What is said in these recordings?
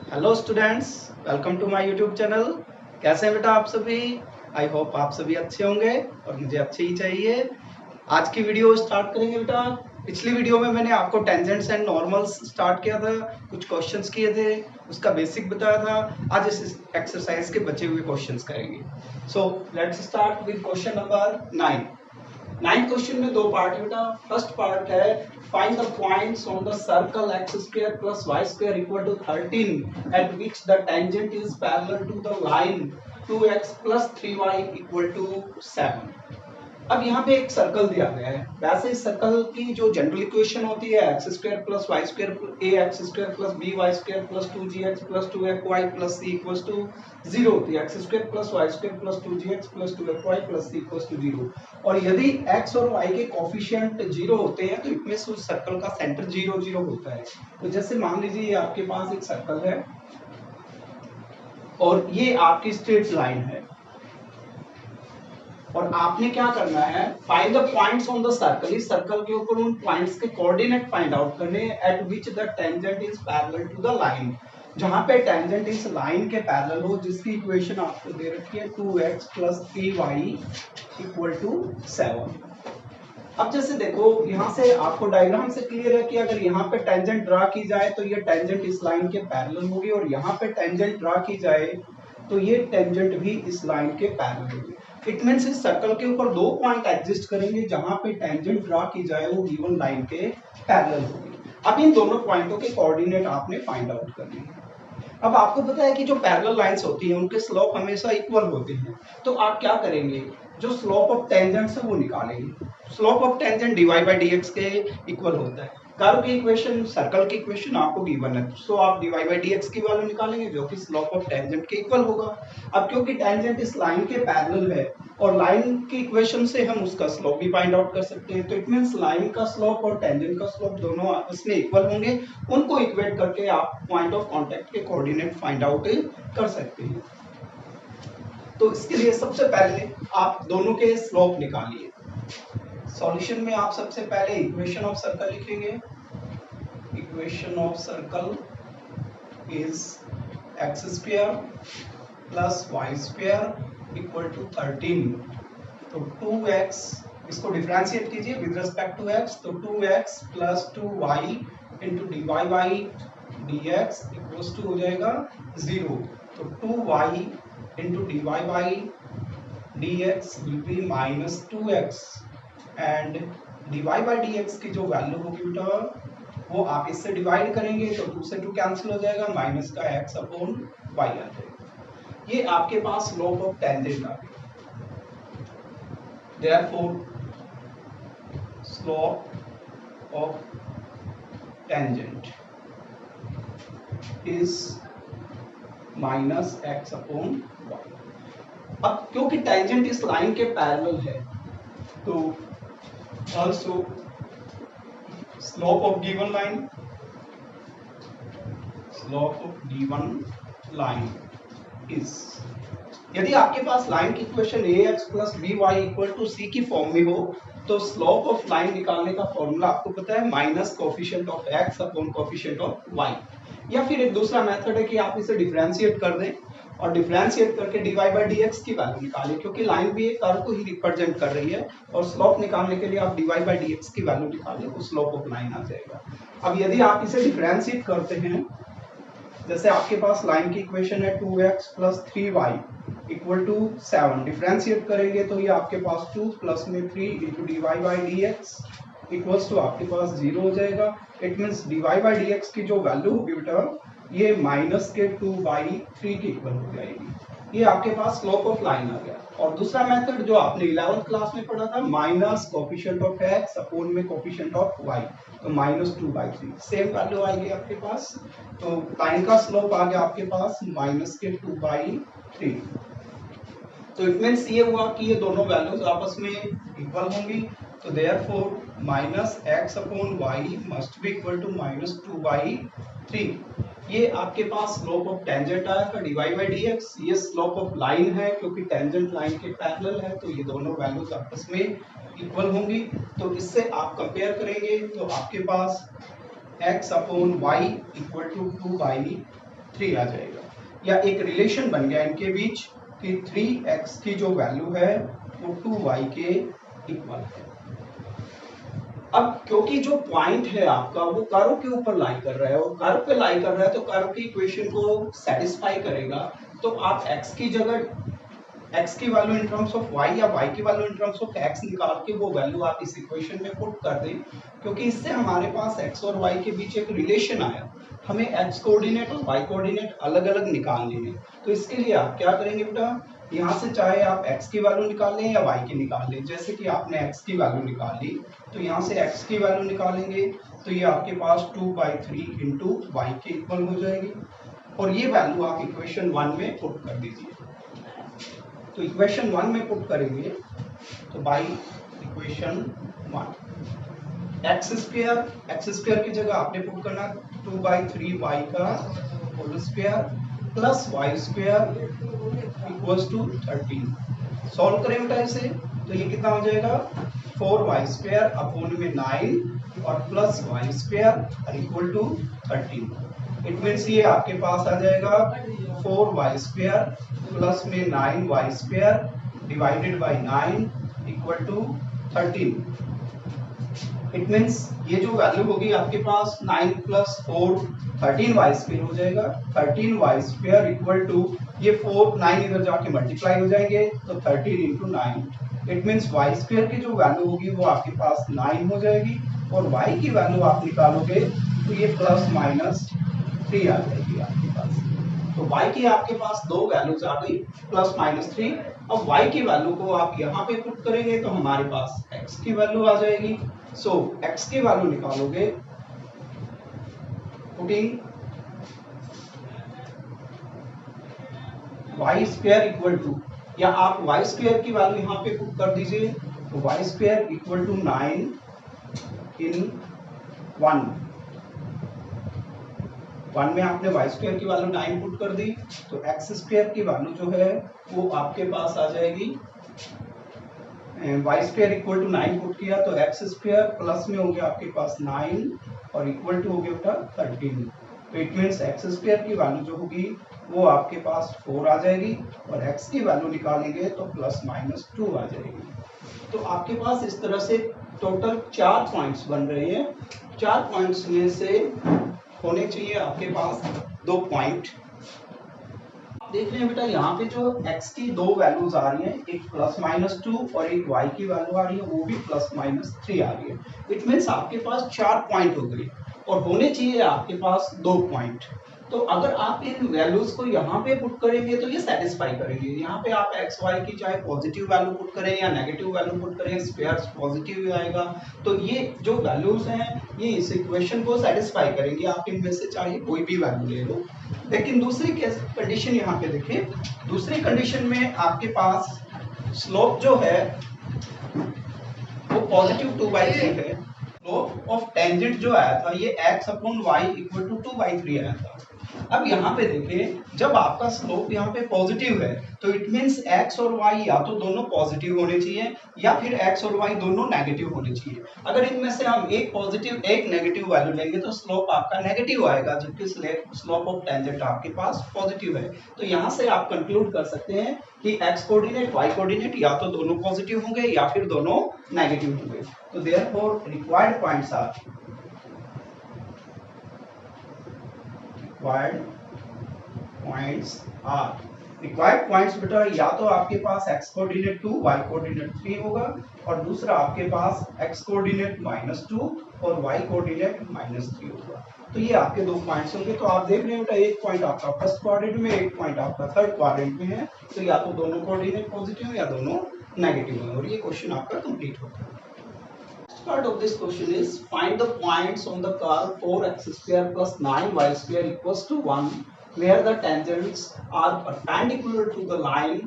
Hello students, welcome to my YouTube channel. कैसे हैं बेटा आप सभी? आई होप आप सभी अच्छे होंगे और मुझे अच्छे ही चाहिए। आज की वीडियो स्टार्ट करेंगे बेटा। पिछली वीडियो में मैंने आपको टेंजेंट्स एंड नॉर्मल्स स्टार्ट किया था, कुछ क्वेश्चंस किए थे, उसका बेसिक बताया था। आज इस एक्सरसाइज के बचे हुए क्वेश्चंस करेंगे। So let's start with question number 9। Ninth question में दो पार्ट है बेटा। फर्स्ट पार्ट है find the points on the circle x square plus y square equal to 13 at which the tangent is parallel to the line 2x plus 3y equal to 7। अब यहाँ पे एक circle दिया गया है। वैसे इस सर्कल की जो जनरल इक्वेशन होती है x square plus y square a x square plus b y square plus 2gx plus 2fy plus c equals to 0 होती है। X square plus y square plus 2gx plus 2fy plus c equals to 0। और यदि x और y के coefficient 0 होते हैं तो इसमें उस सर्कल का सेंटर 0 0 होता है। तो जैसे मान लीजिए आपके पास एक सर्कल है और ये आपकी स्ट्रेट लाइन है और आपने क्या करना है, find the points on the circle. इस सर्कल के ऊपर उन पॉइंट्स के कोऑर्डिनेट फाइंड आउट करने at which the tangent is parallel to the line, जहां पे टेंजेंट इस लाइन के पैरेलल हो, जिसकी इक्वेशन आपको दे रखी है 2x plus 3y equal to 7। अब जैसे देखो यहाँ से आपको डायग्राम से क्लियर है कि अगर यहाँ पे टेंजेंट ड्रा की जाए तो ये टेंजेंट इस लाइन के पैरेलल होगी और यहाँ पे टेंजेंट ड्रा की जाए तो ये टेंजेंट भी इस लाइन के पैरेलल होगी। इट मींस इस सर्कल के ऊपर दो पॉइंट एग्जिस्ट करेंगे जहां पे टेंजेंट ड्रा की जाए वो गिवन लाइन के पैरेलल होगी। अब इन दोनों पॉइंटों के कोऑर्डिनेट आपने फाइंड आउट करने हैं। अब आपको पता है कि जो पैरेलल लाइंस होती हैं उनके स्लोप हमेशा इक्वल होते हैं। तो आप क्या करेंगे, जो स्लोप ऑफ टेंजेंट है वो निकालेंगे। Slope of tangent dy by dx के इक्वल होता है। कर्व की इक्वेशन, सर्कल की इक्वेशन आपको गिवन है, सो आप dy बाई dx की वैल्यू निकालेंगे जो कि स्लोप ऑफ टेंजेंट के इक्वल होगा। अब क्योंकि टेंजेंट इस लाइन के पैरेलल है और लाइन की इक्वेशन से हम उसका स्लोप भी फाइंड आउट कर सकते हैं, तो इट मींस लाइन का स्लोप और टेंजेंट का स्लोप दोनों आपस में इक्वल होंगे। उनको इक्वेट करके आप पॉइंट ऑफ कांटेक्ट के कोऑर्डिनेट फाइंड आउट कर सकते हैं। तो इसके लिए सबसे पहले आप दोनों के स्लोप निकालिए। सॉल्यूशन में आप सबसे पहले इक्वेशन ऑफ सर्कल लिखेंगे। Equation of circle is x square plus y square equal to 13। तो 2x, इसको डिफरेंशिएट कीजिए विद रिस्पेक्ट टू x, तो 2x plus 2y into dy by dx equals to हो जाएगा 0। तो 2y into dy by dx will be minus 2x and dy by dx की जो value होगी बेटा वो आप इससे डिवाइड करेंगे तो 2 से 2 कैंसिल हो जाएगा, माइनस का x अपॉन y आ जाएगा। ये आपके पास स्लोप ऑफ टेंजेंट आ गया। Therefore, slope of tangent is minus x upon y। अब क्योंकि टेंजेंट इस लाइन के पैरेलल है तो also slope of given line is, यदि आपके पास लाइन की equation ax plus by equal to c की फॉर्म में हो तो स्लोप ऑफ लाइन निकालने का फॉर्मूला आपको पता है minus coefficient of x upon coefficient of y। या फिर एक दूसरा मेथड है कि आप इसे डिफरेंशिएट कर दें और डिफरेंशिएट करके dy बाई dx की वैल्यू निकालें, क्योंकि लाइन भी एक कर्व को ही रिप्रेजेंट कर रही है और स्लोप निकालने के लिए आप dy बाई dx की वैल्यू निकालें तो स्लोप ऑफ लाइन आ जाएगा। अब यदि आप इसे डिफरेंशिएट करते हैं, जैसे आपके पास लाइन की इक्वेशन है 2x plus 3y equal to 7, differentiate करेंगे तो ये आपके पास 2 प्लस में 3 into d y by d x equals to आपके पास 0 हो जाएगा। It means d y by d x की जो वैल्यू होगी बेटा ये माइनस के 2/3 की इक्वल हो जाएगी। ये आपके पास स्लोप ऑफ लाइन आ गया। और दूसरा मेथड जो आपने 11th क्लास में पढ़ा था, minus coefficient of x upon में कोफिशिएंट ऑफ y, तो माइनस 2/3 सेम वैल्यू आएगी आपके पास। तो लाइन का स्लोप आ गया आपके पास माइनस के 2/3। तो इट मींस ये हुआ कि ये दोनों वैल्यूज आपस में इक्वल होंगी। तो therefore minus x upon y must be equal to minus 2/3। ये आपके पास स्लोप ऑफ टेंजेंट आया था dy बाई dx। ये स्लोप ऑफ लाइन है क्योंकि टेंजेंट लाइन के पैरेलल है, तो ये दोनों वैल्यूज आपस में इक्वल होंगी। तो इससे आप कंपेयर करेंगे तो आपके पास x upon y equal to 2/3 3 आ जाएगा, या एक रिलेशन बन गया इनके बीच कि 3x की जो वैल्यू है वो 2y के इक्वल है। अब क्योंकि जो पॉइंट है आपका वो कर्व के ऊपर लाई कर रहा है और कर्व पे लाई कर रहा है तो कर्व की इक्वेशन को सेटिस्फाई करेगा, तो आप x की जगह x की value in terms of y या y की value in terms of x निकाल के वो वैल्यू आप इस इक्वेशन में पुट कर दें, क्योंकि इससे हमारे पास x और y के बीच एक रिलेशन आया। हमें x कोऑर्डिनेट और y कोऑर्डिनेट अलग अलग निकालने हैं, तो इसके लिए आप क्या करेंगे बेटा, यहाँ से चाहे आप x की वैल्यू निकाल लें या y की निकाल लें। जैसे कि आपने x की वैल्यू निकाल ली तो यहाँ से x की वैल्यू निकालेंगे तो ये आपके पास 2/3 इंटू y के इक्वल हो जाएगी, और ये वैल्यू आप इक्वेशन 1 में पुट कर दीजिए। तो इक्वेशन 1 में पुट करेंगे तो बाई इक्वेशन 1 एक्स स्क्वायर की जगह आपने पुट करना 2/3y का whole square plus y square equals to 13। Solve करें बेटा इसे तो ये कितना हो जाएगा 4y स्क्वायर अपॉन में 9 और plus y square equal to 13। It means ये आपके पास आ जाएगा 4y स्क्वायर प्लस में 9y square divided by 9 equal to 13। It means ये जो वैल्यू होगी आपके पास 9 प्लस 4 13y स्क्वायर हो जाएगा। 13y स्क्वायर इक्वल टू ये 4 9 इधर जाके मल्टीप्लाई हो जाएंगे तो 13 into 9। It means y square की जो वैल्यू होगी वो आपके पास 9 हो जाएगी, और y की वैल्यू आप निकालोगे तो ये प्लस माइनस 3 आ जाएगी आपके पास। तो y की आपके पास दो वैल्यूज आ गई प्लस माइनस 3। अब y की वैल्यू को आप यहाँ पे पुट करेंगे तो हमारे पास x की वैल्यू आ जाएगी। सो x की वैल्यू निकालोगे putting y square equal to, या आप y स्क्वायर की वैल्यू यहाँ पे पुट कर दीजिए तो y स्क्वायर इक्वल टू 9 इन 1 में आपने y स्क्वायर की वैल्यू 9 पुट कर दी तो x स्क्वायर की वैल्यू जो है वो आपके पास आ जाएगी y square equal to 9 put किया तो x स्क्वायर प्लस में हो गया आपके पास 9 और इक्वल टू हो गया बेटा 13। तो इट मीन्स x स्क्वायर की वैल्यू जो होगी वो आपके पास 4 आ जाएगी, और x की वैल्यू निकालेंगे तो प्लस माइनस 2 आ जाएगी। तो आपके पास इस तरह से टोटल 4 पॉइंट्स बन रहे हैं। 4 पॉइंट्स में से होने चाहिए आपके पास 2 पॉइंट। देख रहे हैं बेटा यहाँ पे जो x की दो वैल्यूज आ रही हैं, एक प्लस माइनस 2 और एक y की वैल्यू आ रही है वो भी प्लस माइनस 3 आ रही है। इट मीन्स आपके पास 4 पॉइंट हो गए और होने चाहिए आपके पास 2 पॉइंट। तो अगर आप इन वैल्यूज को यहाँ पे पुट करेंगे तो ये सेटिस्फाई करेंगे। यहाँ पे आप एक्स वाई की चाहे पॉजिटिव वैल्यू पुट करें या नेगेटिव वैल्यू पुट करें, स्क्वायर पॉजिटिव ही आएगा। तो ये जो वैल्यूज हैं ये इस इक्वेशन को सेटिस्फाई करेंगे। आप इनमें से चाहे कोई भी वैल्यू ले लो। लेकिन दूसरी कंडीशन यहाँ पे देखिए, दूसरी कंडीशन में आपके पास स्लोप जो है वो पॉजिटिव 2/3 है। स्लोप ऑफ टेंजेंट जो आया था ये x upon y equal to 2/3 आया था। अब यहाँ पे देखिए जब आपका स्लोप यहाँ पे पॉजिटिव है तो इट मींस x और y या तो दोनों पॉजिटिव होने चाहिए या फिर x और y दोनों नेगेटिव होने चाहिए। अगर इनमें से हम एक पॉजिटिव एक नेगेटिव वैल्यू लेंगे तो स्लोप आपका नेगेटिव आएगा, जबकि स्लोप ऑफ टेंजेंट आपके पास पॉजिटिव है। तो यहाँ से आप कंक्लूड कर सकते हैं कि x कोऑर्डिनेट y कोऑर्डिनेट या तो दोनों पॉजिटिव होंगे या फिर दोनों नेगेटिव होंगे। तो therefore required points are required points बेटा या तो आपके पास x कोऑर्डिनेट 2 y कोऑर्डिनेट 3 होगा, और दूसरा आपके पास x कोऑर्डिनेट -2 और y कोऑर्डिनेट -3 होगा। तो ये आपके दो पॉइंट्स होंगे। तो आप देख रहे हो बेटा एक पॉइंट आपका फर्स्ट क्वाड्रेंट में, एक पॉइंट आपका थर्ड क्वाड्रेंट में है। तो या तो दोनों कोऑर्डिनेट पॉजिटिव या दोनों नेगेटिव है, और ये क्वेश्चन आपका कंप्लीट होता है। Part of this question is find the points on the curve 4x square plus 9y square equals to 1 where the tangents are perpendicular to the line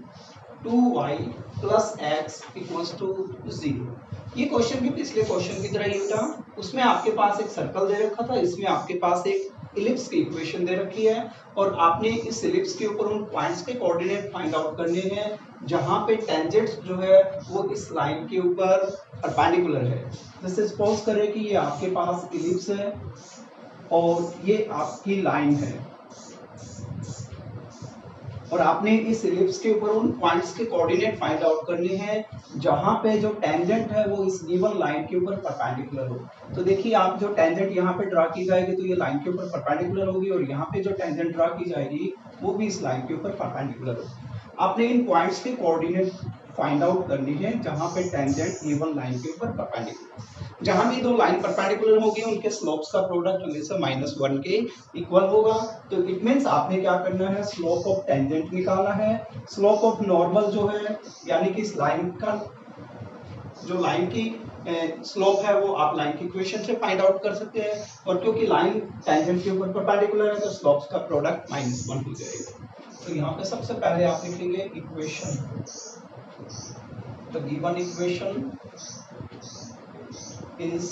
2y plus x equals to 0। ये question भी पिछले question की तरह ही था। उसमें आपके पास एक circle दे रखा था, इसमें आपके पास एक इलिप्स की इक्वेशन दे रखी है, और आपने इस इलिप्स के ऊपर उन पॉइंट्स के कोऑर्डिनेट फाइंड आउट करने हैं जहां पे टेंजेंट्स जो है वो इस लाइन के ऊपर परपेंडिकुलर है। जैसे सपोज करें कि ये आपके पास इलिप्स है और ये आपकी लाइन है। और आपने इस इलिप्स के ऊपर उन पॉइंट्स के कोऑर्डिनेट फाइंड आउट करने हैं जहां पे जो टेंजेंट है वो इस गिवन लाइन के ऊपर परपेंडिकुलर हो। तो देखिए आप जो टेंजेंट यहाँ पे ड्रा की जाएगी तो ये लाइन के ऊपर परपेंडिकुलर होगी, और यहाँ पे जो टेंजेंट ड्रा की जाएगी वो भी इस लाइन के ऊपर परपेंडिकुलर होगी। आपने इन पॉइंट्स के कोऑर्डिनेट फाइंड आउट करनी है जहां पे टेंजेंट गिवन लाइन के ऊपर परपेंडिकुलर। जहां भी दो लाइन परपेंडिकुलर होगी उनके स्लोप्स का प्रोडक्ट हमेशा -1 के इक्वल होगा। तो इट मींस आपने क्या करना है, स्लोप ऑफ टेंजेंट निकालना है। स्लोप ऑफ नॉर्मल जो है यानी कि इस लाइन का जो लाइन की स्लोप है वो आप लाइन की इक्वेशन से फाइंड आउट कर सकते हैं, और क्योंकि लाइन टेंजेंट के ऊपर परपेंडिकुलर है तो स्लोप्स का प्रोडक्ट -1 हो जाएगा। तो यहाँ पे सबसे पहले आप लिखेंगे equation, the given equation is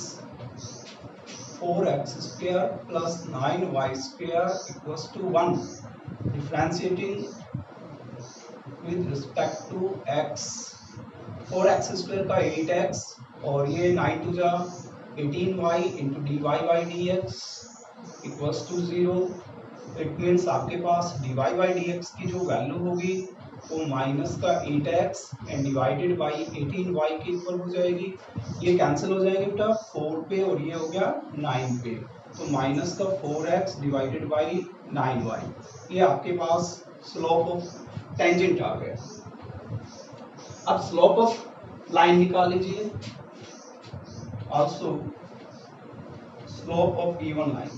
4x square plus 9y square equals to 1. Differentiating with respect to x, 4x square का 8x और ये 9 to जा 18y into dy by dx equals to 0. It means आपके पास dy by dx की जो value होगी वो minus का 8x and divided by 18y के इक्वल हो जाएगी। ये कैंसिल हो जाएगी बेटा 4 पे और ये हो गया 9 पे, तो माइनस का 4x डिवाइडेड बाई 9y। ये आपके पास स्लोप ऑफ टेंजेंट आ गया। अब स्लोप ऑफ लाइन निकाल लीजिए, also slope of given line.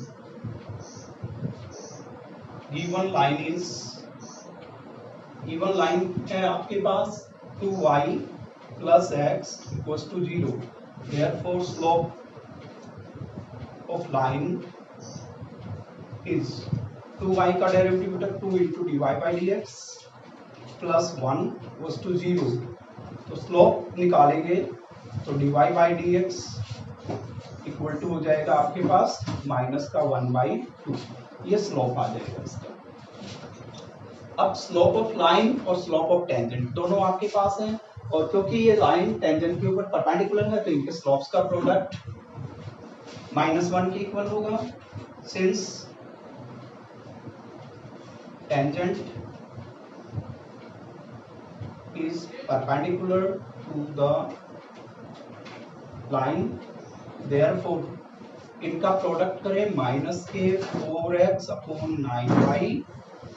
Given line is, given line है आपके पास 2y plus x equals to 0. Therefore slope of line is 2y का डेरिवेटिव बेटा 2 into dy by dx plus 1 equals to 0. तो slope निकालेंगे तो dy by dx equal to हो जाएगा आपके पास माइनस का 1/2। ये स्लोप आ जाएगा इसका। अब स्लोप ऑफ लाइन और स्लोप ऑफ टेंजेंट दोनों आपके पास हैं, और क्योंकि ये लाइन टेंजेंट के ऊपर परपेंडिकुलर है तो इनके स्लोप्स का प्रोडक्ट -1 के इक्वल होगा। Since tangent is perpendicular to the line, therefore इनका प्रोडक्ट करें माइनस के 4x upon 9y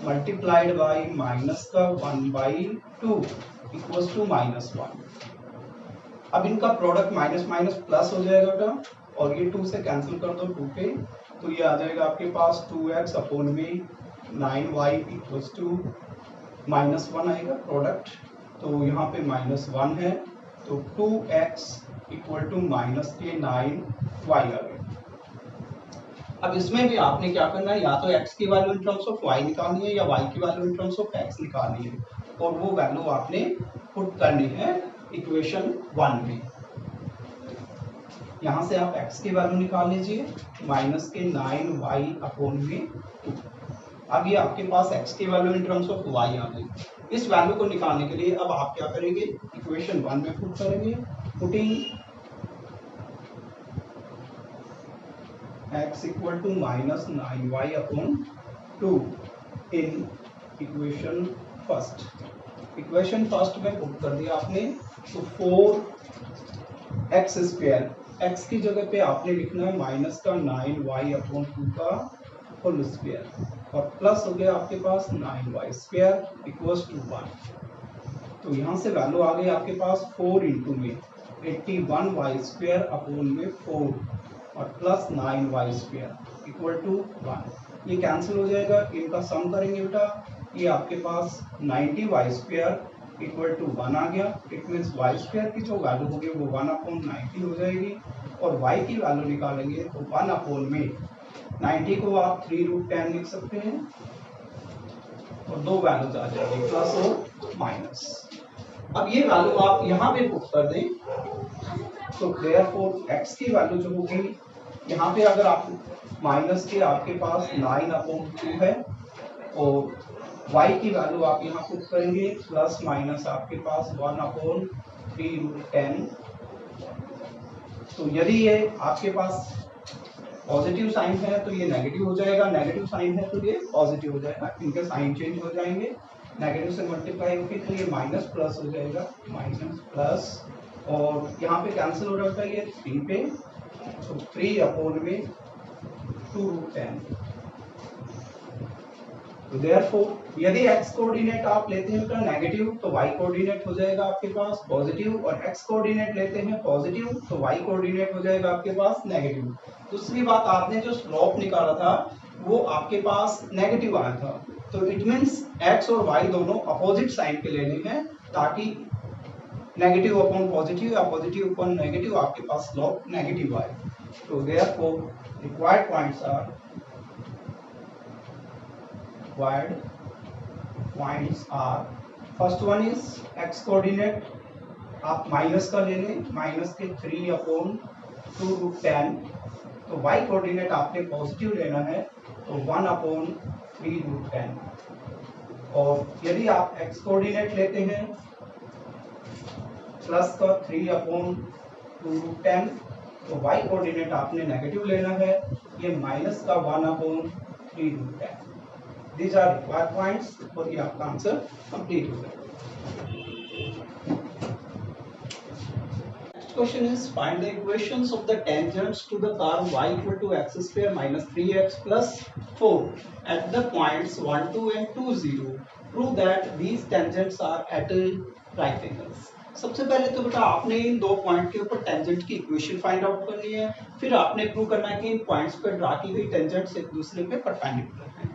multiplied by minus का 1/2 इक्वल्स टू -1। अब इनका प्रोडक्ट माइनस माइनस प्लस हो जाएगा बेटा, और ये 2 से कैंसिल कर दो 2 पे, तो ये आ जाएगा आपके पास 2x अपॉन में 9y इक्वल्स टू -1 आएगा प्रोडक्ट। तो यहाँ पे -1 है तो 2x इक्वल टू माइनस के 9y आ गया। अब इसमें भी आपने क्या करना है, या तो x की value in terms of y निकालनी है या y की value in terms of x निकालनी है, और वो वैल्यू आपने पुट करनी है इक्वेशन 1 में। यहाँ से आप x की वैल्यू निकाल लीजिए माइनस के 9y अपॉन में 2। अब ये आपके पास x की value in terms of y आ गई। इस वैल्यू को निकालने के लिए अब आप क्या करेंगे, इक्वेशन 1 में पुट करेंगे, putting x equal to minus 9y upon 2 in equation first. Equation first में पुट कर दिया आपने, तो 4x स्क्वायर, x की जगह पे आपने लिखना है माइनस का 9y अपॉन 2 का होल स्क्वायर, और प्लस हो गया आपके पास 9y स्क्वायर इक्वल्स टू 1। तो यहाँ से वैल्यू आ गई आपके पास 4 इंटू में 81y स्क्वायर अपॉन में 4 और plus 9y square equal to 1। ये कैंसिल हो जाएगा, इनका सम करेंगे बेटा, ये आपके पास 90y स्क्वायर इक्वल टू 1 आ गया। इट मीन्स y स्क्वायर की जो वैल्यू होगी वो 1/90 हो जाएगी, और y की वैल्यू निकालेंगे तो 1 में 90 को आप 3√10 लिख सकते हैं, और दो वैल्यूज आ जाएगी प्लस और माइनस। अब ये वैल्यू आप यहाँ पे पुट कर दें, तो देयरफॉर x की वैल्यू जो होगी यहाँ पे अगर आप माइनस के आपके पास 9/2 है, और y की वैल्यू आप यहाँ पुट करेंगे प्लस माइनस आपके पास 1/3√10। तो यदि ये आपके पास पॉजिटिव साइन है तो ये नेगेटिव हो जाएगा, नेगेटिव साइन है तो ये पॉजिटिव हो जाएगा, इनके साइन चेंज हो जाएंगे। नेगेटिव से मल्टीप्लाई होगी तो ये माइनस प्लस हो जाएगा, माइनस प्लस, और यहाँ पे कैंसिल हो रहा था ये 3 पे, तो 3 अपॉन में 2√10। तो देयरफॉर यदि x कोऑर्डिनेट आप लेते हैं तो नेगेटिव, तो y कोऑर्डिनेट हो जाएगा आपके पास पॉजिटिव, और x कोऑर्डिनेट लेते हैं पॉजिटिव तो y कोऑर्डिनेट हो जाएगा आपके पास नेगेटिव। दूसरी बात, आपने जो स्लोप निकाला था वो आपके पास नेगेटिव आया था, तो इट मींस x और y दोनों अपोजिट साइन के लेने हैं, ताकि नेगेटिव अपॉन पॉजिटिव या पॉजिटिव अपॉन नेगेटिव आपके पास स्लोप नेगेटिव आए। तो therefore required points are, first one is x coordinate, आप माइनस का ले लें, माइनस के 3 अपॉन 2√10, तो y कोऑर्डिनेट आपने पॉजिटिव लेना है, तो 1 अपॉन 3√10, और यदि आप x कोऑर्डिनेट लेते हैं प्लस का 3 अपॉन 2√10, तो y कोऑर्डिनेट आपने नेगेटिव लेना है, ये माइनस का 1 upon 3√10। These are required points, और ये आपका आंसर कंप्लीट हो जाएगा। Next question is find the equations of the tangents to the curve y equal to x square minus 3x plus 4 at the points 1, 2 and 2, 0. Prove that these tangents are at right angles. सबसे पहले तो बेटा आपने इन दो point के ऊपर tangent की equation find out करनी है, फिर आपने प्रूव करना है कि इन पॉइंट्स पर ड्रा की गई टेंजेंट्स एक दूसरे पे परपेंडिकुलर हैं।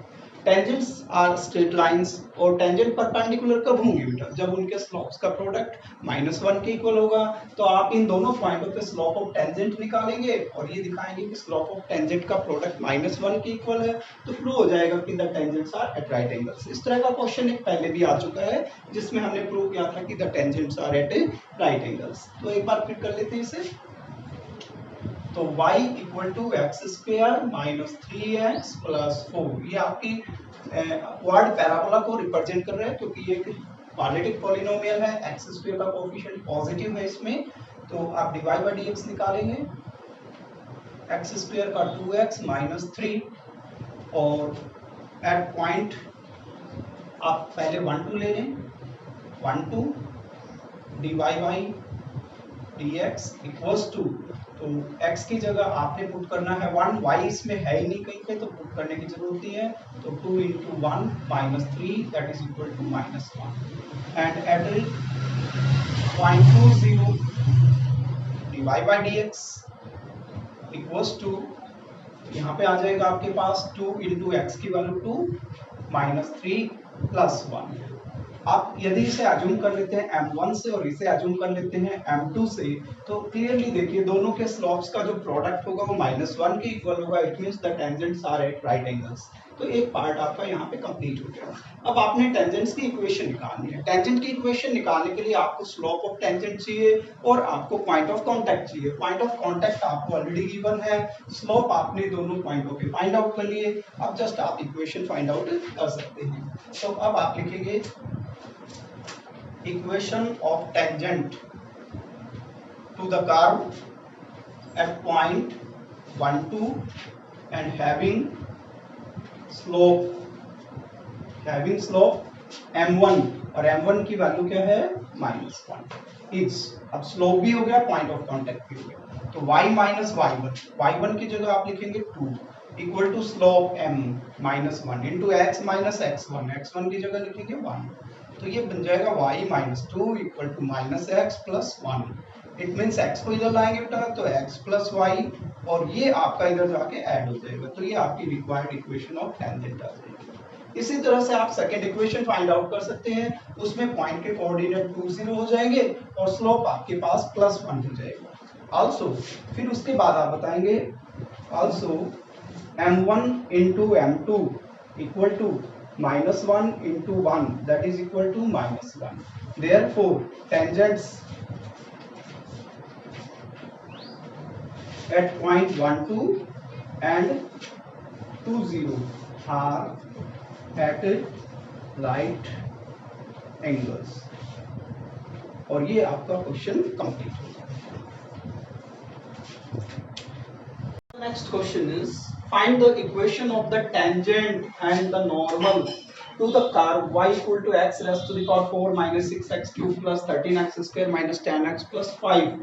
टेंजेंट्स आर स्ट्रेट लाइंस, और टेंजेंट परपेंडिकुलर कब होंगे बेटा? जब उनके स्लोप्स का प्रोडक्ट -1 के इक्वल होगा। तो आप इन दोनों पॉइंटों पे स्लोप ऑफ टेंजेंट निकालेंगे और ये दिखाएंगे कि स्लोप ऑफ टेंजेंट का प्रोडक्ट -1 के इक्वल है, तो प्रूव हो जाएगा कि the tangents are at right angles. इस तरह का क्वेश्चन एक पहले भी आ चुका है जिसमें हमने प्रूव किया था कि the tangents are at right angles. तो एक बार फिर कर लेते हैं इसे। तो y equal to x square minus 3x plus 4, ये आपकी क्वाड पैराबोला को रिप्रेजेंट कर रहा है, क्योंकि ये क्वाड्रेटिक पॉलिनोमियल है, एक्स स्क्वायर का कोएफिशिएंट पॉजिटिव है इसमें, तो आप dy बाई dx निकालेंगे, एक्स स्क्वायर का 2x माइनस 3, और एट पॉइंट आप पहले 1, 2 ले लें, 1, 2 dy by dx equals to, तो x की जगह आपने पुट करना है 1, y इसमें है ही नहीं कहीं पे, तो पुट करने की जरूरत नहीं है, तो 2 into 1 minus 3 that is equal to -1, and at point 2, 0 dy by dx equals to, यहाँ पे आ जाएगा आपके पास 2 into x की वैल्यू 2 minus 3 plus 1। आप यदि इसे अज्यूम कर लेते हैं m1 से और इसे अज्यूम कर लेते हैं m2 से, तो क्लियरली देखिए दोनों के स्लोप्स का जो प्रोडक्ट होगा वो -1 के इक्वल होगा, it means the tangents are at right angles. तो एक पार्ट आपका यहाँ पे कंप्लीट हो गया। अब आपने टेंजेंट्स की इक्वेशन निकालनी है। टेंजेंट की इक्वेशन निकालने के लिए आपको स्लोप ऑफ टेंजेंट चाहिए और आपको पॉइंट ऑफ कांटेक्ट चाहिए। पॉइंट ऑफ कांटेक्ट आपको ऑलरेडी गिवन है, स्लोप आपने दोनों पॉइंटों पे फाइंड आउट कर लिए। अब जस्ट आप इक्वेशन फाइंड आउट कर सकते हैं। तो अब आप लिखेंगे equation of tangent to the curve at point 1, 2 and having slope m1, और m1 की वैल्यू क्या है -1 इज, अब स्लोप भी हो गया, पॉइंट ऑफ कांटेक्ट भी हो गया, तो y माइनस y1 की जगह आप लिखेंगे 2 equal to slope m -1 into x minus x1 की जगह लिखेंगे 1, तो ये बन जाएगा y minus 2 equal to minus x plus 1। It means x को इधर लाएंगे बेटा तो x प्लस वाई, और ये आपका इधर जाके ऐड हो जाएगा, तो ये आपकी रिक्वायर्ड इक्वेशन ऑफ टेंजेंट आ जाएगी। इसी तरह से आप सेकंड इक्वेशन फाइंड आउट कर सकते हैं, उसमें पॉइंट के कोऑर्डिनेट 2, 0 हो जाएंगे और स्लोप आपके पास +1 हो जाएगा। आल्सो फिर उसके बाद आप बताएंगे आल्सो m1 into m2 इक्वल to -1 into 1 that is equal to -1. Therefore, tangents at point 1, 2 and 2, 0 are at right angles. और ये आपका क्वेश्चन कंप्लीट हो गया। Next question is find the equation of the tangent and the normal to the curve y equal to x raised to the power 4 minus 6x cube plus 13x square minus 10x plus 5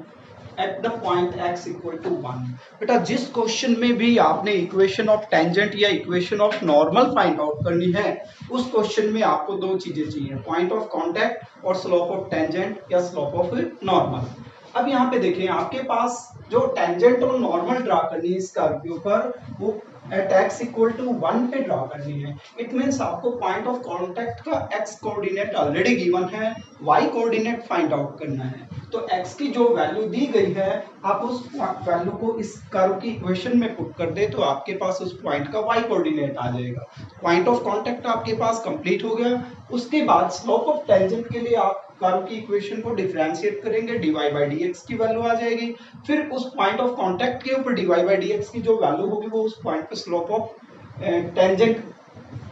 at the point x equal to 1। बेटा जिस question में भी आपने equation of tangent या equation of normal find out करनी है, उस question में आपको दो चीजें चाहिए, पॉइंट ऑफ कांटेक्ट और स्लोप ऑफ टेंजेंट या स्लोप ऑफ नॉर्मल। अब यहाँ पे देखें, आपके पास जो टेंजेंट और नॉर्मल ड्रा करनी है इस कर्व के ऊपर, वो एट x इक्वल टू 1 पे ड्रा करनी है। इट मींस आपको पॉइंट ऑफ कांटेक्ट का x कोऑर्डिनेट ऑलरेडी गिवन है, y कोऑर्डिनेट फाइंड आउट करना है। तो x की जो वैल्यू दी गई है, आप उस वैल्यू को इस कर्व की इक्वेशन में पुट कर दे तो आपके पास उस पॉइंट का y कोऑर्डिनेट आ जाएगा। पॉइंट ऑफ कांटेक्ट आपके पास कंप्लीट हो गया। उसके बाद स्लोप ऑफ टेंजेंट के लिए आप कर्व की इक्वेशन को डिफरेंशिएट करेंगे, dy बाई dx की वैल्यू आ जाएगी। फिर उस पॉइंट ऑफ कांटेक्ट के ऊपर dy बाई dx की जो वैल्यू होगी वो उस पॉइंट पे स्लोप ऑफ टेंजेंट,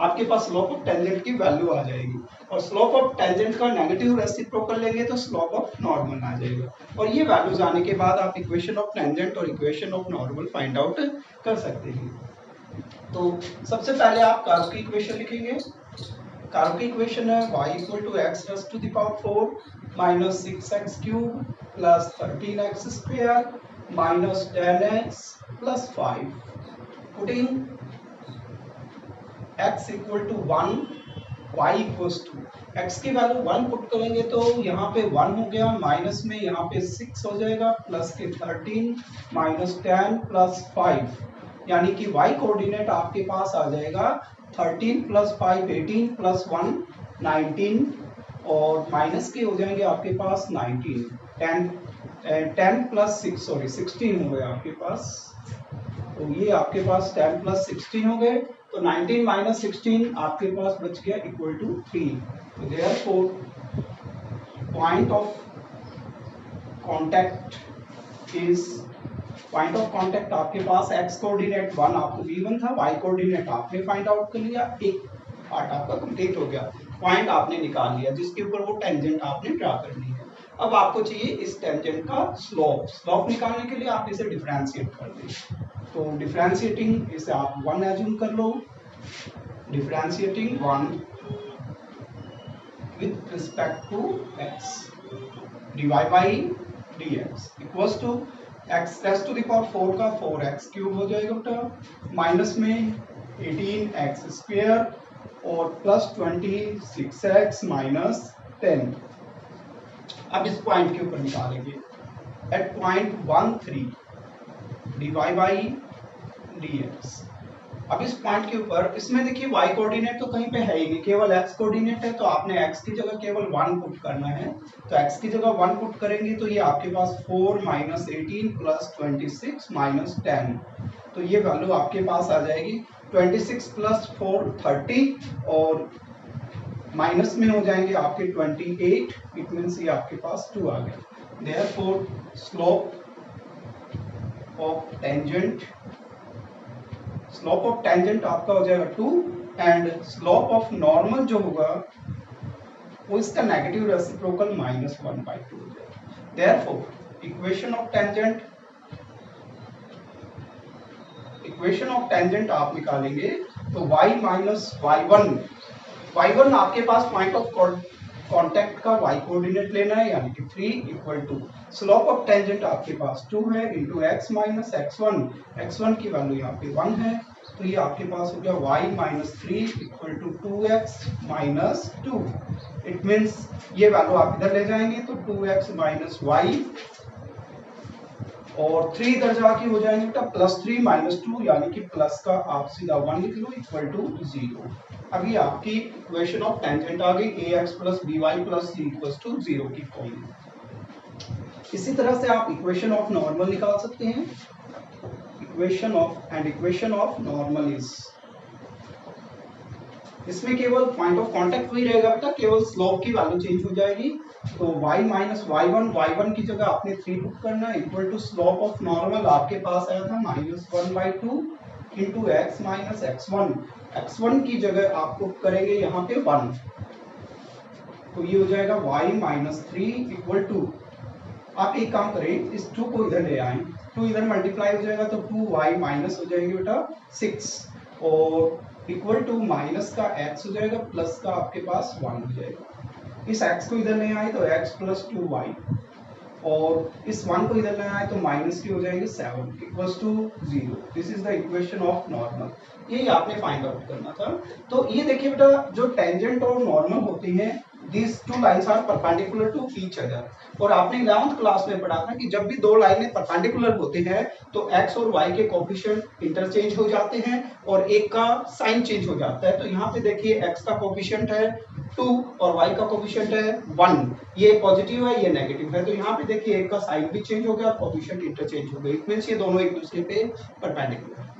आपके पास स्लोप ऑफ टेंजेंट की वैल्यू आ जाएगी। और स्लोप ऑफ टेंजेंट का नेगेटिव रेसिप्रोकल लेंगे तो स्लोप ऑफ नॉर्मल आ जाएगा। और ये वैल्यूज आने के बाद आप इक्वेशन ऑफ टेंजेंट और equation of normal find out कर सकते हैं। तो सबसे पहले आप कर्व की इक्वेशन लिखेंगे। कर्व की इक्वेशन है y equal to x raise to the power 4 minus 6x cube plus 13x square minus 10x plus 5। Putting x equal to 1, y equals to x की वैल्यू 1 पुट करेंगे तो यहाँ पे 1 हो गया, माइनस में यहाँ पे 6 हो जाएगा, प्लस के 13 माइनस 10 प्लस 5, यानी कि y कोऑर्डिनेट आपके पास आ जाएगा 13 प्लस 5 18 प्लस 1 19 और माइनस के हो जाएंगे आपके पास 19, 10 प्लस 6 सॉरी 16 हो गए आपके पास। तो ये आपके पास 10 प्लस 16 हो गए, तो 19 माइनस 16 आपके पास बच गया इक्वल टू 3। तो therefore point of contact is, point of contact आपके पास x कोऑर्डिनेट 1 आपको गिवन था, y कोऑर्डिनेट आपने फाइंड आउट कर लिया, एक पार्ट आपका कंप्लीट हो गया, पॉइंट आपने निकाल लिया जिसके ऊपर वो टेंजेंट आपने ड्रा करनी है। अब आपको चाहिए इस टेंजेंट का स्लोप। स्लोप निकालने के लिए आप इसे डिफरेंशिएट कर दें। तो डिफरेंशिएटिंग इसे आप 1 एज्यूम कर लो, differentiating 1 with respect to x, dy by dx equals to x raise to the power 4 का 4x क्यूब हो जाएगा बेटा, माइनस में 18x स्क्वायर और प्लस 26x माइनस 10। अब इस पॉइंट के ऊपर निकालेंगे at point 1 3 dy by dx। अब इस पॉइंट के ऊपर, इसमें देखिए y कोऑर्डिनेट तो कहीं पे है ही नहीं, केवल x कोऑर्डिनेट है, तो आपने x की जगह केवल 1 पुट करना है। तो x की जगह 1 पुट करेंगे तो ये आपके पास 4 माइनस 18 प्लस 26 माइनस 10, तो ये वैल्यू आपके पास आ जाएगी 26 प्लस 4 30 और माइनस में हो जाएंगे आपके 28, इट मींस ये आपके पास 2 आ गया। Therefore slope of tangent, slope of tangent आपका हो जाएगा 2 एंड स्लोप ऑफ नॉर्मल जो होगा वो इसका नेगेटिव रेसिप्रोकल -1/2 हो जाएगा। देयरफॉर इक्वेशन ऑफ टेंजेंट आप निकालेंगे तो y माइनस y1 आपके पास पॉइंट ऑफ कांटेक्ट का y कोऑर्डिनेट लेना है, यानी कि 3 equal to slope of tangent आपके पास 2 है इंटू x माइनस x1 की वैल्यू यहाँ पे 1 है, तो ये आपके पास हो गया y minus 3 equal to 2x minus 2। It means ये वैल्यू आप इधर ले जाएंगे तो 2x माइनस y और 3 इधर जाके हो जाएंगे बेटा प्लस 3 माइनस 2, यानी कि प्लस का आप सीधा 1 लिख लो इक्वल टू 0। अभी आपकी इक्वेशन ऑफ टेंजेंट आ गई ax plus by plus c equals to 0 की फॉर्म में। इसी तरह से आप इक्वेशन ऑफ नॉर्मल निकाल सकते हैं। इक्वेशन ऑफ नॉर्मल इज, इसमें केवल पॉइंट ऑफ कांटेक्ट वही रहेगा बेटा, केवल स्लोप की वैल्यू चेंज हो जाएगी। तो y माइनस y1 की जगह आपने 3 पुट करना है equal to slope of normal आपके पास आया था -1/2 इंटू x माइनस x1 की जगह आप पुट करेंगे यहाँ पे 1, तो ये हो जाएगा y माइनस 3 इक्वल टू, आप एक काम करें इस 2 को इधर ले आए, 2 इधर मल्टीप्लाई हो जाएगा तो 2y माइनस हो जाएंगे बेटा 6 और इक्वल टू माइनस का x हो जाएगा प्लस का आपके पास 1 हो जाएगा। इस x को इधर ले आए तो x प्लस 2y, और इस 1 को इधर ले आए तो माइनस की हो जाएगी 7 equals to 0। This is the equation of normal. ये आपने फाइंड आउट करना था। तो ये देखिए बेटा, जो टेंजेंट और नॉर्मल होती हैं, these two lines are perpendicular to each other। और आपने 11th क्लास में पढ़ा था कि जब भी दो लाइनें परपेंडिकुलर होती हैं तो x और y के कोफिशिएंट इंटरचेंज हो जाते हैं और एक का साइन चेंज हो जाता है। तो यहाँ पे देखिए x का कोफिशिएंट है 2 और y का कोफिशिएंट है 1, ये पॉजिटिव है, ये नेगेटिव है। तो यहाँ पे देखिए एक का साइन भी चेंज हो गया, कोफिशिएंट इंटरचेंज हो गए। इट मींस ये दोनों एक दूसरे पे perpendicular.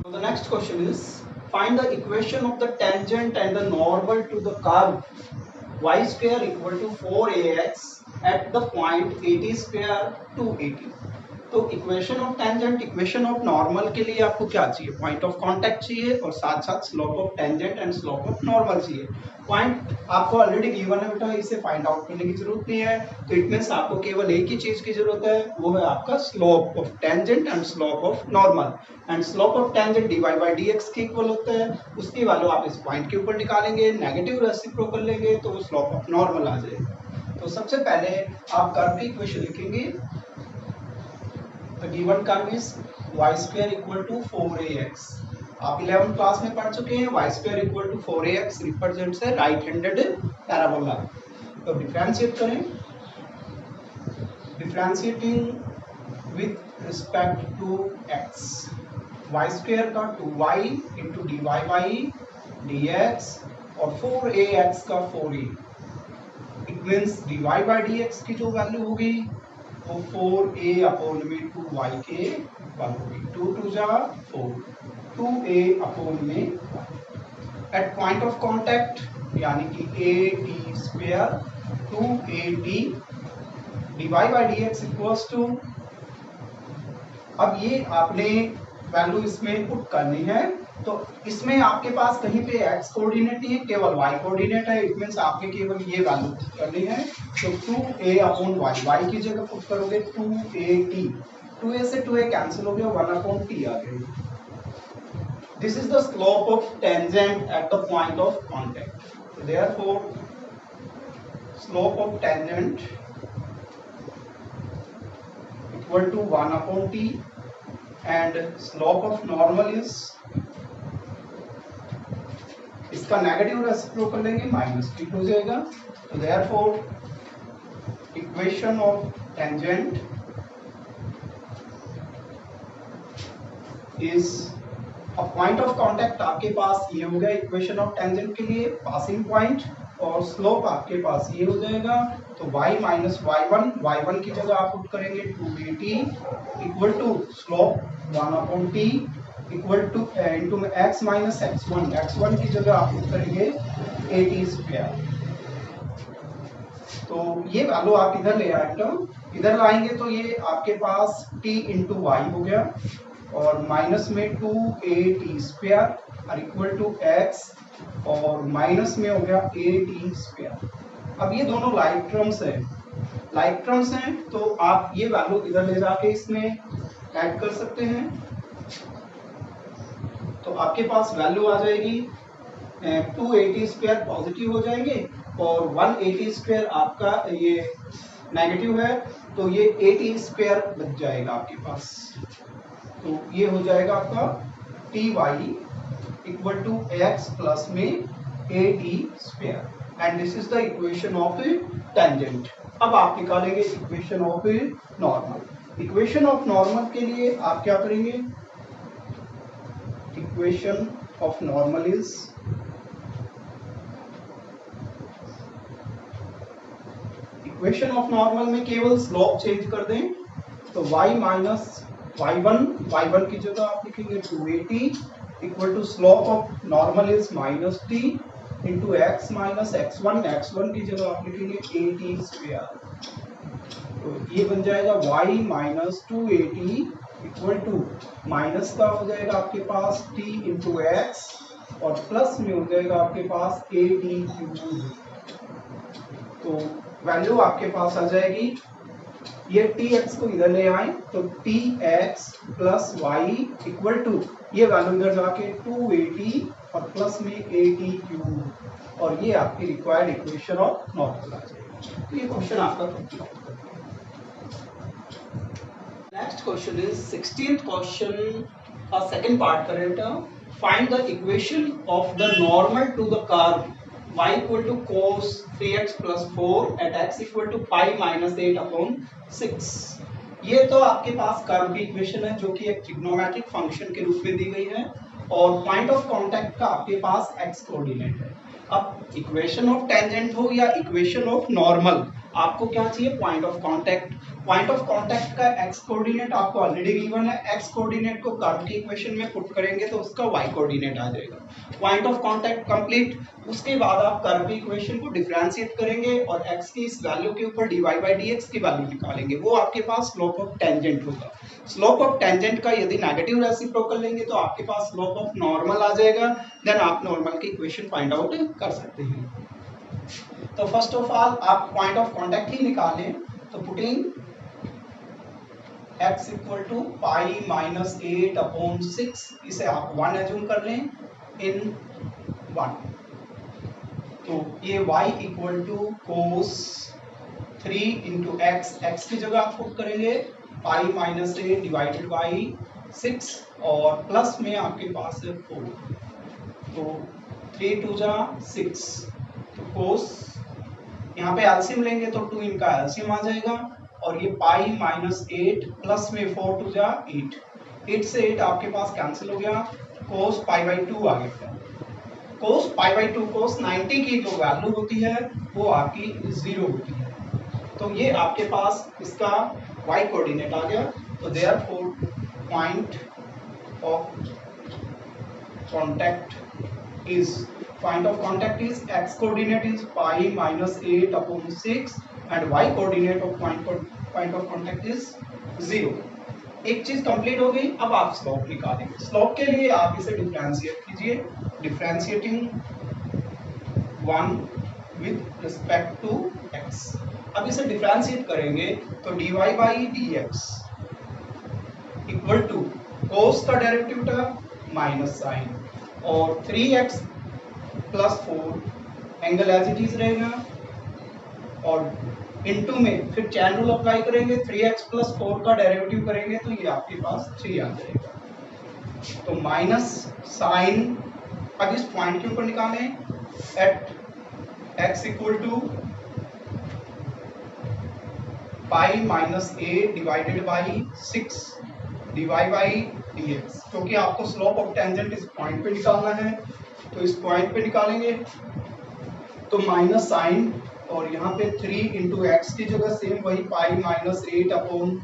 So the next question is, find the equation of the tangent and the normal to the curve y square equal to 4ax at the point 80 square to 80। तो equation of tangent, equation of normal के लिए आपको क्या चाहिए? Point of contact चाहिए और साथ साथ slope of tangent and slope of normal चाहिए। पॉइंट आपको ऑलरेडी गिवन है बेटा, इसे फाइंड आउट करने की जरूरत नहीं है। तो इट मींस आपको केवल एक ही चीज की जरूरत है, वो है आपका slope of tangent and slope of normal. And slope of tangent dy by dx के इक्वल होता है, उसकी वैल्यू आप इस पॉइंट के ऊपर निकालेंगे, नेगेटिव रेसिप्रोकल लेंगे तो वो स्लोप ऑफ नॉर्मल आ जाएगा। तो सबसे पहले आप कर्व की इक्वेशन लिखेंगे। The given curve is y square equal to 4ax। आप 11th क्लास में पढ़ चुके हैं, y square equal to 4ax represents है राइट हैंडेड पैराबोला। तो डिफरेंशिएट करें, differentiating with respect to x, y square का 2y into dy by dx और 4ax का 4a। It means dy by dx की जो वैल्यू होगी वो 4a अपॉन में 2y के इक्वल होगी। 2 2 जा 4, 2a अपॉन में 1। एट पॉइंट ऑफ कांटेक्ट यानी कि a t square 2at dy by dx equals to, अब ये आपने वैल्यू इसमें पुट करनी है। तो इसमें आपके पास कहीं पे x कोऑर्डिनेट नहीं है, केवल y कोऑर्डिनेट है। इट मींस आपके केवल ये वैल्यू पुट करनी है। तो 2a अपॉन y की जगह पुट करोगे 2at, 2a से 2a कैंसिल हो गया, 1 अपॉन t आ गई। This is the slope of tangent at the point of contact. Therefore slope of tangent equal to 1 upon t and slope of normal is, इसका negative reciprocal लेंगे -t हो जाएगा। तो therefore equation of tangent is a point of contact. आपके पास ये हो गया इक्वेशन ऑफ टेंजेंट के लिए पासिंग पॉइंट, और स्लोप आपके पास ये हो जाएगा। तो y माइनस y1 की जगह आप पुट करेंगे 2at equal to slope 1 upon t equal to into में x माइनस x1 की जगह आप पुट करेंगे at स्क्वायर। तो ये वैल्यू आप इधर ले आए, तो इधर लाएंगे तो ये आपके पास t इंटू वाई हो गया और माइनस में 2at स्क्वायर और इक्वल टू x और माइनस में हो गया at स्क्वायर। अब ये दोनों लाइक टर्म्स हैं, तो आप ये वैल्यू इधर ले जाके इसमें ऐड कर सकते हैं। तो आपके पास वैल्यू आ जाएगी 2at स्क्वायर पॉजिटिव हो जाएंगे और 1at स्क्वायर आपका ये नेगेटिव है, तो ये 80 स्क्वायर बच जाएगा आपके पास। तो ये हो जाएगा आपका ty equal to x plus में at square, and this is the equation of tangent. अब आप निकालेंगे equation of normal. Equation of normal के लिए आप क्या करेंगे? Equation of normal is equation of normal में केवल स्लोप चेंज कर दें, तो y माइनस y1 की जगह आप लिखेंगे 2at equal to slope of normal is -t into x minus x1 की जगह आप लिखेंगे at स्क्वायर। तो ये बन जाएगा y minus 2at equal to minus का हो जाएगा आपके पास t इंटू एक्स और प्लस में हो जाएगा आपके पास at क्यूब। तो वैल्यू आपके पास आ जाएगी, ये tx को इधर ले आए तो tx plus y equal to ये वैल्यू इधर जाके 280 और प्लस में 80 क्यूब और ये आपकी रिक्वायर्ड इक्वेशन ऑफ नॉर्मल आ जाएगी। तो ये क्वेश्चन आपका कंप्लीट हो गया। Next question is 16th question का सेकंड पार्ट करेंगे। Find the equation of the normal to the curve y equal to cos 3x plus 4 at x equal to pi minus 8 upon 6। ये तो आपके पास curve की equation है जो कि एक ट्रिग्नोमेट्रिक फंक्शन के रूप में दी गई है और पॉइंट ऑफ कांटेक्ट का आपके पास x कोऑर्डिनेट है। अब इक्वेशन ऑफ टेंजेंट हो या इक्वेशन ऑफ नॉर्मल, आपको क्या चाहिए? Point of contact. Point of contact का x कोऑर्डिनेट आपको ऑलरेडी गिवन है। x कोऑर्डिनेट को कर्व की इक्वेशन में पुट करेंगे तो उसका y कोऑर्डिनेट आ जाएगा। Point of contact complete. उसके बाद आप कर्व की इक्वेशन को डिफरेंशिएट करेंगे और x की इस वैल्यू के ऊपर dy by dx की वैल्यू निकालेंगे, वो आपके पास स्लोप ऑफ टेंजेंट होगा। स्लोप ऑफ टेंजेंट का यदि नेगेटिव रेसिप्रोकल लेंगे तो आपके पास स्लोप ऑफ नॉर्मल आ जाएगा। देन आप नॉर्मल की इक्वेशन फाइंड आउट कर सकते हैं। तो फर्स्ट ऑफ ऑल आप पॉइंट ऑफ कांटेक्ट ही निकालें, तो putting x equal to pi minus 8 upon 6, इसे आप 1 एज्यूम कर लें इन 1। तो ये y equal to cos 3 into x की जगह आप पुट करेंगे पाई माइनस 8 डिवाइडेड बाई 6 और प्लस में आपके पास है 4, तो 3 2 जा 6, तो कोस यहाँ पे एलसीएम लेंगे तो 2 इनका एलसीएम आ जाएगा और ये पाई माइनस 8 प्लस में 4 2 जा 8, 8 से 8 आपके पास कैंसिल हो गया, कोस पाई बाई 2 आ गया। कोस पाई बाई 2 कोस 90 की जो वैल्यू होती है वो आपकी 0 होती है, तो ये आपके पास इसका y कोऑर्डिनेट आ गया। तो therefore point of contact is x coordinate is pi minus 8 upon 6 and y coordinate of point of contact is 0। एक चीज कंप्लीट हो गई। अब आप स्लोप निकालेंगे। स्लोप के लिए आप इसे डिफरेंशिएट कीजिए, differentiating 1 with respect to x। अब इसे डिफरेंशिएट करेंगे तो dy by dx equal to cos का डेरिवेटिव टर्म माइनस साइन और 3x plus 4 angle as it is रहेगा और इनटू में फिर चैन रूल अप्लाई करेंगे, 3x प्लस 4 का डेरिवेटिव करेंगे तो ये आपके पास 3 आ जाएगा। तो माइनस साइन, अब इस पॉइंट के ऊपर निकालें at x equal to pi minus 8 divided by 6 dy by dx, क्योंकि आपको स्लोप ऑफ टेंजेंट इस पॉइंट पे निकालना है तो इस पॉइंट पे निकालेंगे तो माइनस साइन और यहाँ पे 3 इंटू एक्स की जगह सेम वही पाई माइनस 8 अपॉन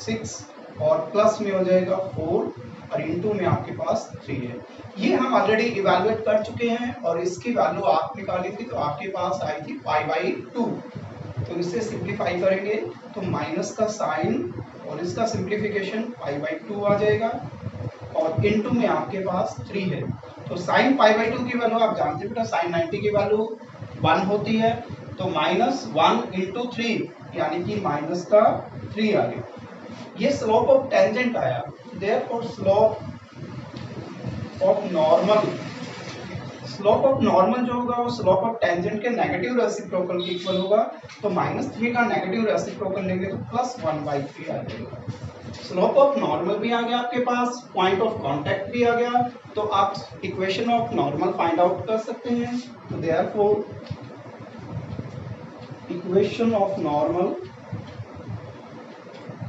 6 और प्लस में हो जाएगा 4 और इंटू में आपके पास 3 है। ये हम ऑलरेडी इवेलुएट कर चुके हैं और इसकी वैल्यू आप निकाली थी तो आपके पास आई थी पाई बाई 2। तो इसे सिंप्लीफाई करेंगे तो माइनस का साइन और इसका सिंप्लीफिकेशन पाई बाई 2 आ जाएगा और इनटू में आपके पास 3 है। तो साइन पाई बाई 2 की वैल्यू आप जानते हैं बेटा, साइन 90 की वैल्यू 1 होती है, तो माइनस 1 इंटू 3 यानी कि माइनस का 3 आ गया। ये स्लोप ऑफ टेंजेंट आया। देयरफॉर स्लोप ऑफ नॉर्मल जो होगा वो स्लोप ऑफ टेंजेंट के नेगेटिव रेसिप्रोकल के इक्वल होगा। तो -3 का नेगेटिव रेसिप्रोकल लेंगे तो +1/3 आ जाएगा। स्लोप ऑफ नॉर्मल भी आ गया आपके पास, पॉइंट ऑफ कांटेक्ट भी आ गया, तो आप equation of normal find out कर सकते हैं। तो therefore equation of normal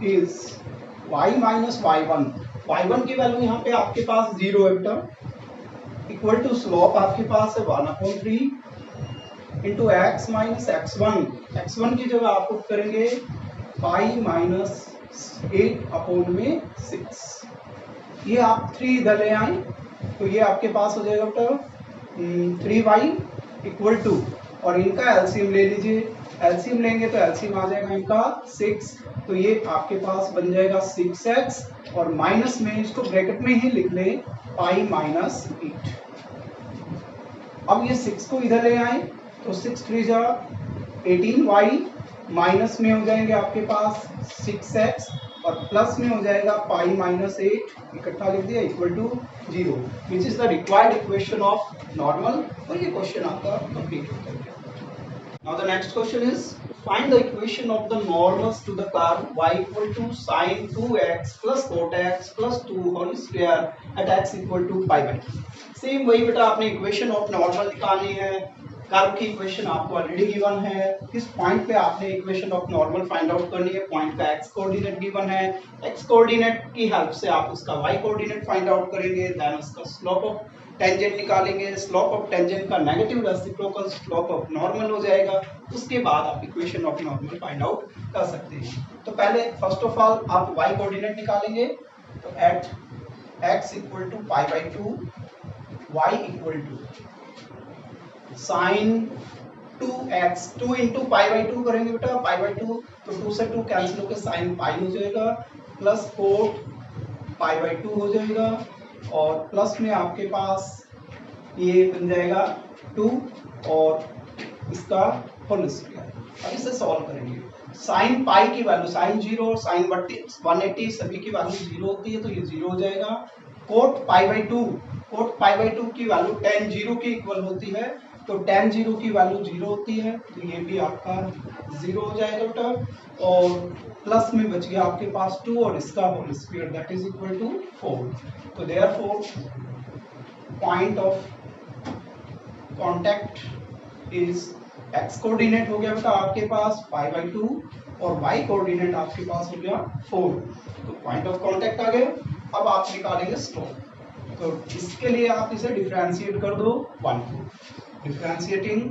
is y minus y1 की वैल्यू यहाँ पे आपके पास 0 है बेटा, इक्वल टू स्लोप आपके पास है 1/3 इंटू x माइनस x1 की जगह आप पुट करेंगे पाई माइनस 8/6। ये आप 3 इधर ले आए तो ये आपके पास हो जाएगा बेटा 3y इक्वल टू, और इनका एलसीएम ले लीजिए, एलसीएम लेंगे तो एलसीएम आ जाएगा इनका 6, तो ये आपके पास बन जाएगा 6x और माइनस में इसको ब्रैकेट में ही लिख ले पाई माइनस 8। अब ये 6 को इधर ले आए तो 6 3 18y माइनस में हो जाएंगे आपके पास 6x और प्लस में हो जाएगा पाई माइनस 8 इकट्ठा लिख दिया equal to 0 which is the required equation of normal. और ये क्वेश्चन आपका कंप्लीट हो गया। Now the next question is find the equation of the normals to the curve y equal to sin 2x plus cot x plus 2 whole square at x equal to pi by 2। Same वही बेटा आपने equation of normal निकालनी है। Curve की equation आपको already given है। किस point पे आपने equation of normal find out करनी है, पॉइंट का एक्स कोऑर्डिनेट गिवन है। एक्स कोऑर्डिनेट की हेल्प से आप उसका वाई कोऑर्डिनेट फाइंड आउट करेंगे, देन उसका स्लोप ऑफ टेंजेंट निकालेंगे। स्लोप ऑफ टेंजेंट का negative reciprocal slope of normal हो जाएगा। उसके बाद आप equation of normal find out कर सकते हैं। तो पहले फर्स्ट ऑफ ऑल आप वाई कोऑर्डिनेट निकालेंगे। तो eight x equal to pi by 2 y equal to sine 2x 2 into pi by 2 करेंगे बेटा, पाई बाई 2 तो 2 से 2 कैंसिल होकर साइन पाई हो जाएगा प्लस कोट पाई बाई 2 हो जाएगा और प्लस में आपके पास ये बन जाएगा 2 और इसका होल स्क्वायर। अब इसे सॉल्व करेंगे। साइन पाई की वैल्यू साइन 0 और साइन 180 सभी की वैल्यू 0 होती है तो ये 0 हो जाएगा। कोट पाई बाई 2 की वैल्यू tan 0 के इक्वल होती है तो tan 0 की वैल्यू 0 होती है तो ये भी आपका 0 हो जाएगा बेटा। और प्लस में बच गया आपके पास 2 और इसका whole square that is equal to 4। तो therefore point of contact is x coordinate हो गया बेटा आपके पास पाई बाई 2 और वाई कोऑर्डिनेट आपके पास हो गया 4। तो पॉइंट ऑफ कांटेक्ट आ गया। अब आप निकालेंगे स्लोप। तो इसके लिए आप इसे डिफरेंशिएट कर दो 1 को। Differentiating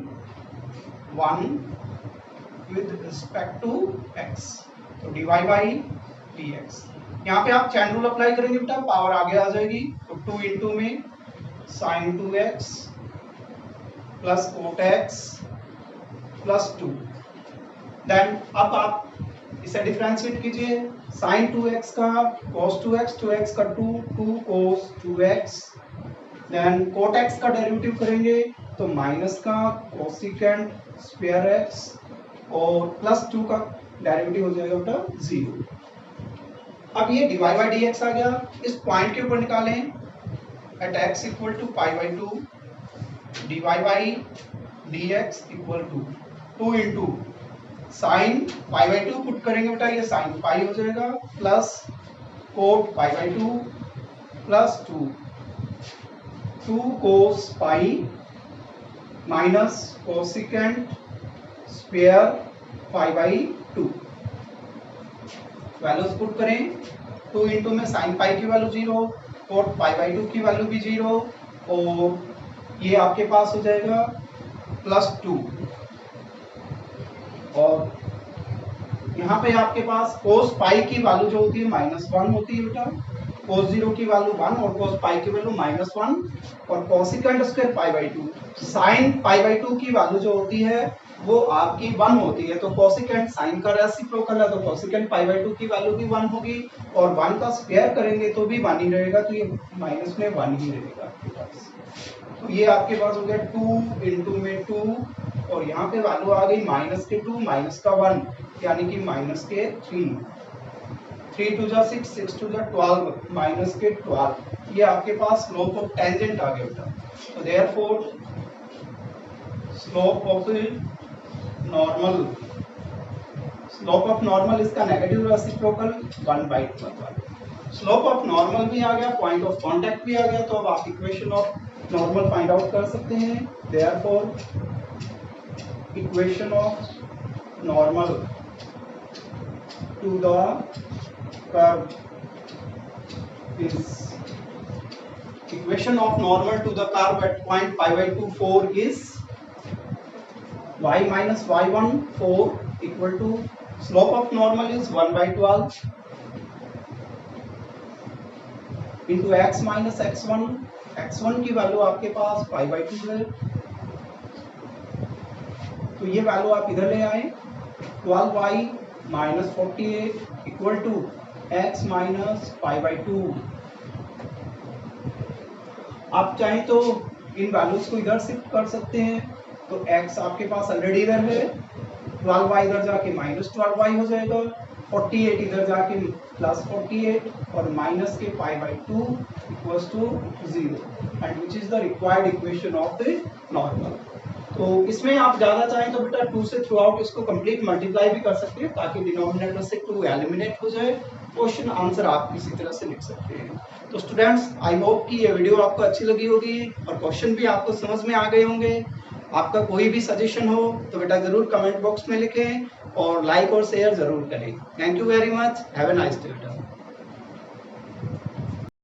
1 with respect to x तो dy बाई dx। यहाँ पे आप चैन रूल अप्लाई करेंगे बेटा, पावर आगे आ जाएगी तो 2 इंटू में sine 2x plus cot x plus 2। Then अब आप इसे डिफरेंशिएट कीजिए। साइन 2x का cos 2x का 2 cos 2x। Then cot x का डेरिवेटिव करेंगे तो माइनस का कोसिकेंट स्क्वायर x और प्लस 2 का डेरिवेटिव हो जाएगा बेटा 0। अब ये dy बाई dx आ गया। इस पॉइंट के ऊपर निकालें at x equal to pi by 2 dy by dx equal to 2 into sine pi by 2 put करेंगे बेटा ये साइन पाई हो जाएगा plus cot pi by 2 plus 2 cos pi minus cosecant square pi by 2। Values put करें 2 into में sine pi की value 0 coat pi by 2 की value भी 0 और ये आपके पास हो जाएगा प्लस 2 और यहाँ पे आपके पास कोस पाई की वैल्यू जो होती है -1 होती है बेटा। कोस 0 की वैल्यू 1 और कोस पाई की वैल्यू -1 और cosecant square pi by 2। Sign pi by 2 की वैल्यू जो होती है वो आपकी 1 होती है तो कोसिकेंट साइन का रेसिप्रोकल है तो कोसिकेंट पाई बाई 2 की वैल्यू भी 1 होगी और 1 का स्क्वायर करेंगे तो भी 1 ही रहेगा तो ये माइनस में 1 ही रहेगा आपके पास। तो ये आपके पास हो गया 2 इंटू में 2 और यहाँ पे वैल्यू आ गई माइनस के 2 माइनस का 1 यानी कि माइनस के 3 2 जा 6 6 2 जा 12 माइनस के 12। ये आपके पास स्लोप ऑफ टेंजेंट आ गया बेटा। तो देयरफॉर स्लोप ऑफ नॉर्मल इसका negative reciprocal 1/2। Slope of normal भी आ गया, पॉइंट ऑफ कांटेक्ट भी आ गया। तो अब आप equation of normal find out कर सकते हैं। Therefore equation of normal to the curve is equation of normal to the curve at point pi by 2 4 is y minus y1 4 equal to slope of normal is 1/12 into x minus x1। x1 की value आपके पास pi by 2 है तो ये value आप इधर ले आए 12y minus 48 equal to x minus pi by 2। आप चाहें तो इन वैल्यूज को इधर शिफ्ट कर सकते हैं तो x आपके पास ऑलरेडी इधर है 12y इधर जाके -12y हो जाएगा 48 इधर जाके प्लस 48 और माइनस के pi by 2 equals to 0 and which is the required equation of the normal. तो इसमें आप ज्यादा चाहें तो बेटा 2 से थ्रू आउट इसको कंप्लीट मल्टीप्लाई भी कर सकते हैं ताकि डिनोमिनेटर से 2 एलिमिनेट हो जाए, क्वेश्चन आंसर आप इसी तरह से लिख सकते हैं। तो स्टूडेंट्स आई होप कि ये वीडियो आपको अच्छी लगी होगी और क्वेश्चन भी आपको समझ में आ गए होंगे। आपका कोई भी सजेशन हो तो बेटा जरूर कमेंट बॉक्स में लिखें और लाइक और शेयर जरूर करें। Thank you very much, have a nice day बेटा।